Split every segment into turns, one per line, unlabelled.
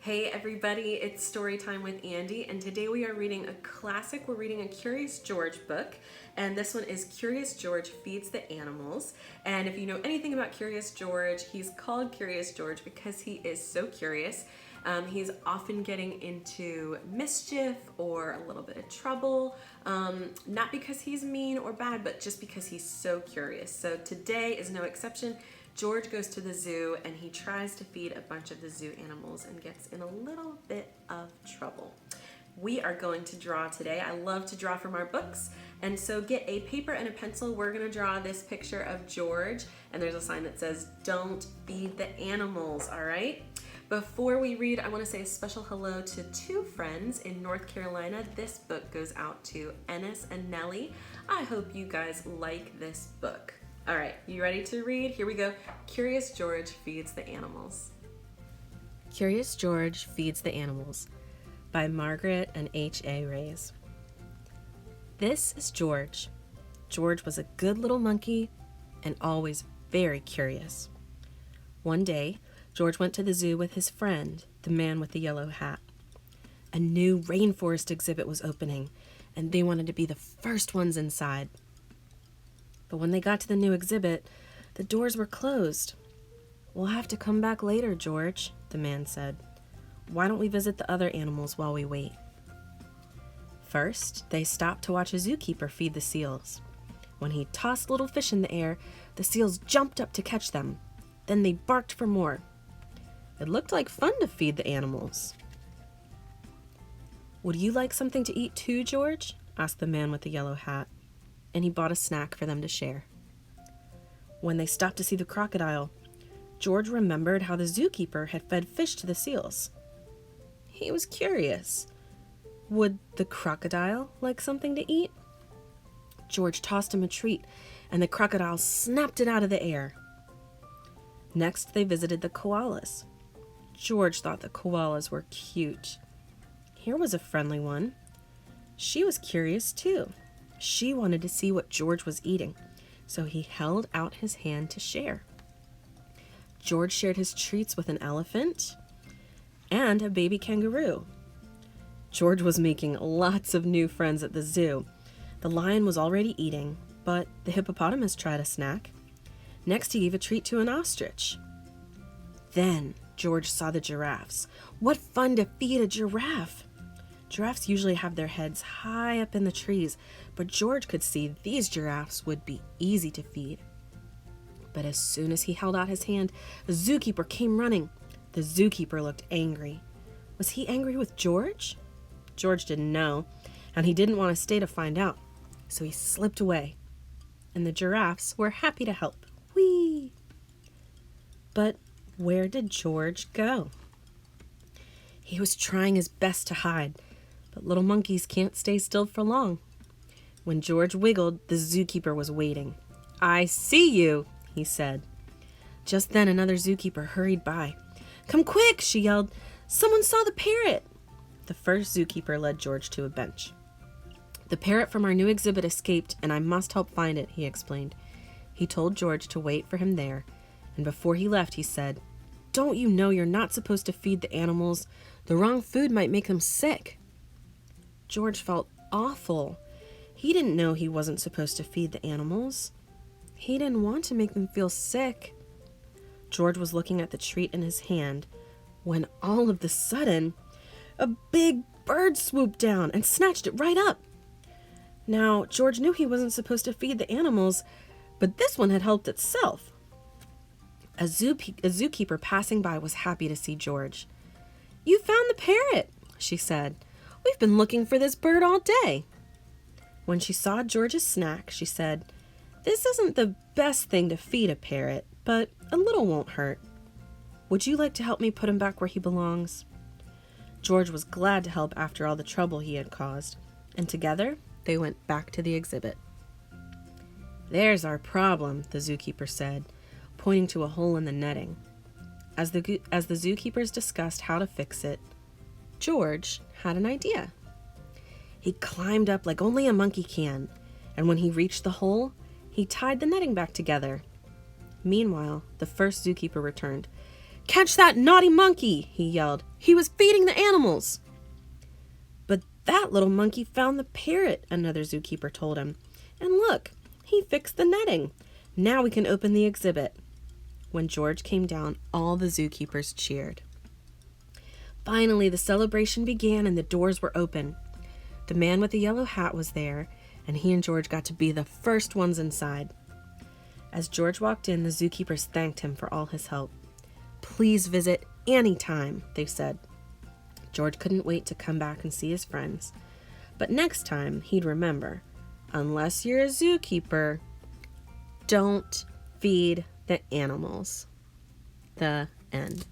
Hey everybody, it's story time with Andy, and today we are reading a classic. We're reading a Curious George book, and this one is Curious George Feeds the Animals. And if you know anything about Curious George, he's called Curious George because he is so curious. He's often getting into mischief or a little bit of trouble, not because he's mean or bad, but just because he's so curious. So today is no exception. George goes to the zoo and he tries to feed a bunch of the zoo animals and gets in a little bit of trouble. We are going to draw today. I love to draw from our books, and so get a paper and a pencil. We're going to draw this picture of George, and there's a sign that says, "Don't feed the animals," all right? Before we read, I want to say a special hello to two friends in North Carolina. This book goes out to Ennis and Nellie. I hope you guys like this book. All right, you ready to read? Here we go. Curious George Feeds the Animals. Curious George Feeds the Animals by Margaret and H.A. Rays. This is George. George was a good little monkey and always very curious. One day, George went to the zoo with his friend, the man with the yellow hat. A new rainforest exhibit was opening, and they wanted to be the first ones inside. But when they got to the new exhibit, the doors were closed. "We'll have to come back later, George," the man said. "Why don't we visit the other animals while we wait?" First, they stopped to watch a zookeeper feed the seals. When he tossed little fish in the air, the seals jumped up to catch them. Then they barked for more. It looked like fun to feed the animals. "Would you like something to eat too, George?" asked the man with the yellow hat, and he bought a snack for them to share. When they stopped to see the crocodile, George remembered how the zookeeper had fed fish to the seals. He was curious. Would the crocodile like something to eat? George tossed him a treat, and the crocodile snapped it out of the air. Next, they visited the koalas. George thought the koalas were cute. Here was a friendly one. She was curious too. She wanted to see what George was eating, so he held out his hand to share. George shared his treats with an elephant and a baby kangaroo. George was making lots of new friends at the zoo. The lion was already eating, but the hippopotamus tried a snack. Next, he gave a treat to an ostrich. Then George saw the giraffes. What fun to feed a giraffe! Giraffes usually have their heads high up in the trees, but George could see these giraffes would be easy to feed. But as soon as he held out his hand, the zookeeper came running. The zookeeper looked angry. Was he angry with George? George didn't know, and he didn't want to stay to find out, so he slipped away. And the giraffes were happy to help. Whee! But where did George go? He was trying his best to hide, but little monkeys can't stay still for long. When George wiggled, the zookeeper was waiting. "I see you," he said. Just then another zookeeper hurried by. "Come quick," she yelled. "Someone saw the parrot." The first zookeeper led George to a bench. "The parrot from our new exhibit escaped, and I must help find it," he explained. He told George to wait for him there, and before he left, he said, "Don't you know you're not supposed to feed the animals? The wrong food might make them sick." George felt awful. He didn't know he wasn't supposed to feed the animals. He didn't want to make them feel sick. George was looking at the treat in his hand when all of a sudden, a big bird swooped down and snatched it right up. Now, George knew he wasn't supposed to feed the animals, but this one had helped itself. A zookeeper passing by was happy to see George. "You found the parrot," she said. "We've been looking for this bird all day." When she saw George's snack, she said, "This isn't the best thing to feed a parrot, but a little won't hurt. Would you like to help me put him back where he belongs?" George was glad to help after all the trouble he had caused, and together they went back to the exhibit. "There's our problem," the zookeeper said, pointing to a hole in the netting. As the zookeepers discussed how to fix it, George had an idea. He climbed up like only a monkey can, and when he reached the hole, he tied the netting back together. Meanwhile, the first zookeeper returned. "Catch that naughty monkey!" he yelled. "He was feeding the animals!" "But that little monkey found the parrot," another zookeeper told him. "And look, he fixed the netting. Now we can open the exhibit." When George came down, all the zookeepers cheered. Finally, the celebration began and the doors were open. The man with the yellow hat was there, and he and George got to be the first ones inside. As George walked in, the zookeepers thanked him for all his help. "Please visit anytime," they said. George couldn't wait to come back and see his friends. But next time, he'd remember, unless you're a zookeeper, don't feed the animals. The end.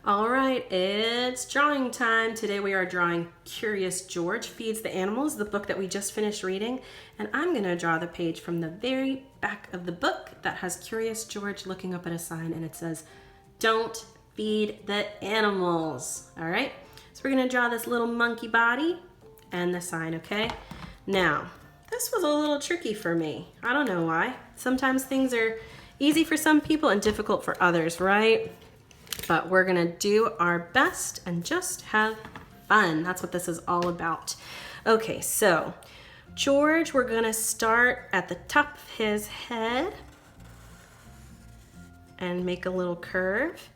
All right, it's drawing time. Today we are drawing Curious George Feeds the Animals, the book that we just finished reading. And I'm going to draw the page from the very back of the book that has Curious George looking up at a sign, and it says, "Don't feed the animals." All right, so we're going to draw this little monkey body and the sign, okay? Now, this was a little tricky for me. I don't know why. Sometimes things are easy for some people and difficult for others, right? But we're gonna do our best and just have fun. That's what this is all about. Okay, so George, we're gonna start at the top of his head and make a little curve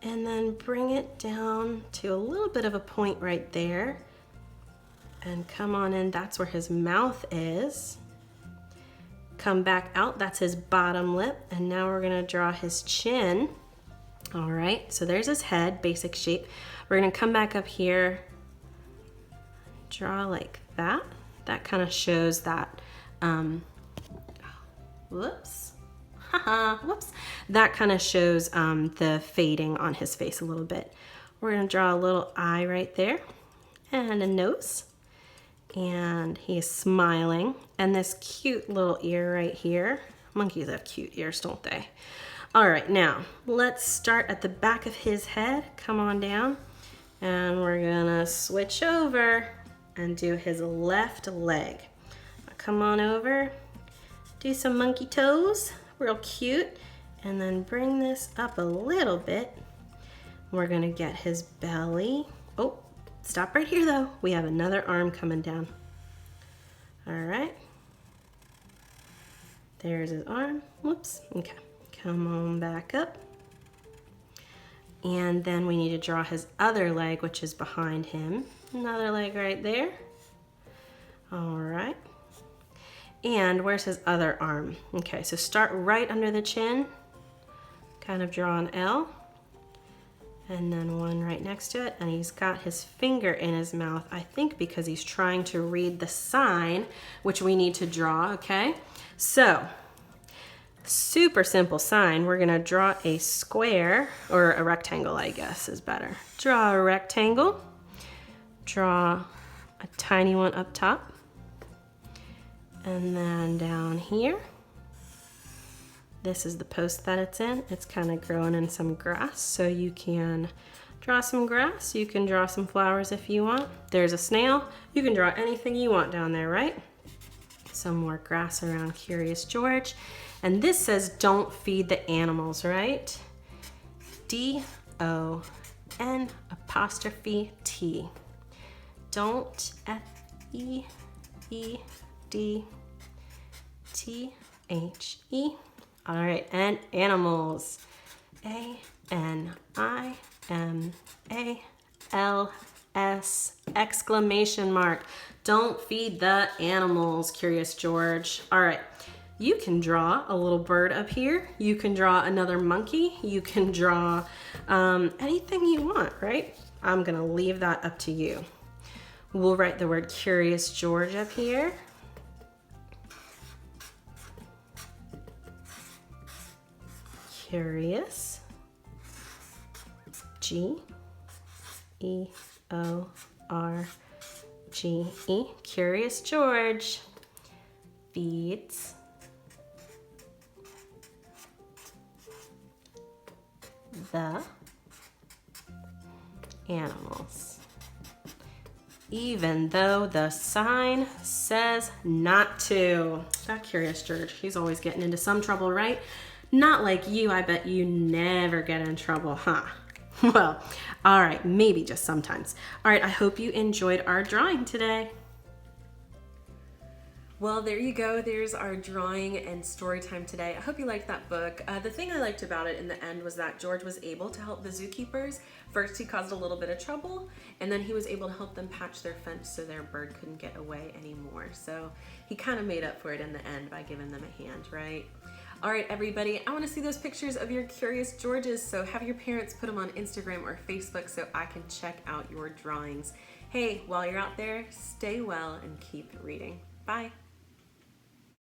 and then bring it down to a little bit of a point right there and come on in. That's where his mouth is. Come back out, that's his bottom lip, and now we're gonna draw his chin. All right, so there's his head, basic shape. We're gonna come back up here, draw like that. That kind of shows that, whoops, whoops. That kind of shows the fading on his face a little bit. We're gonna draw a little eye right there and a nose. And he's smiling. And this cute little ear right here. Monkeys have cute ears, don't they? All right, now let's start at the back of his head. Come on down. And we're gonna switch over and do his left leg. Come on over. Do some monkey toes, real cute. And then bring this up a little bit. We're gonna get his belly. Oh, stop right here though. We have another arm coming down. All right. There's his arm. Whoops. Okay. Come on back up. And then we need to draw his other leg, which is behind him. Another leg right there. All right. And where's his other arm? Okay, so start right under the chin. Kind of draw an L. And then one right next to it, and he's got his finger in his mouth, I think because he's trying to read the sign, which we need to draw, okay? So, super simple sign. We're gonna draw a square, or a rectangle, I guess is better. Draw a rectangle, draw a tiny one up top, and then down here. This is the post that it's in. It's kind of growing in some grass, so you can draw some grass. You can draw some flowers if you want. There's a snail. You can draw anything you want down there, right? Some more grass around Curious George. And this says, "Don't feed the animals," right? D-O-N''T. Don't, F-E-E-D-T-H-E. All right, and animals. A-N-I-M-A-L-S, exclamation mark. Don't feed the animals, Curious George. All right, you can draw a little bird up here. You can draw another monkey. You can draw anything you want, right? I'm gonna leave that up to you. We'll write the word Curious George up here. Curious, G-E-O-R-G-E, Curious George feeds the animals, even though the sign says not to. That Curious George, he's always getting into some trouble, right? Not like you, I bet you never get in trouble, huh? Well, all right, maybe just sometimes. All right, I hope you enjoyed our drawing today. Well, there you go. There's our drawing and story time today. I hope you liked that book. The thing I liked about it in the end was that George was able to help the zookeepers. First, he caused a little bit of trouble, and then he was able to help them patch their fence so their bird couldn't get away anymore. So he kind of made up for it in the end by giving them a hand, right? All right, everybody, I want to see those pictures of your Curious Georges, so have your parents put them on Instagram or Facebook so I can check out your drawings. Hey, while you're out there, stay well and keep reading. Bye.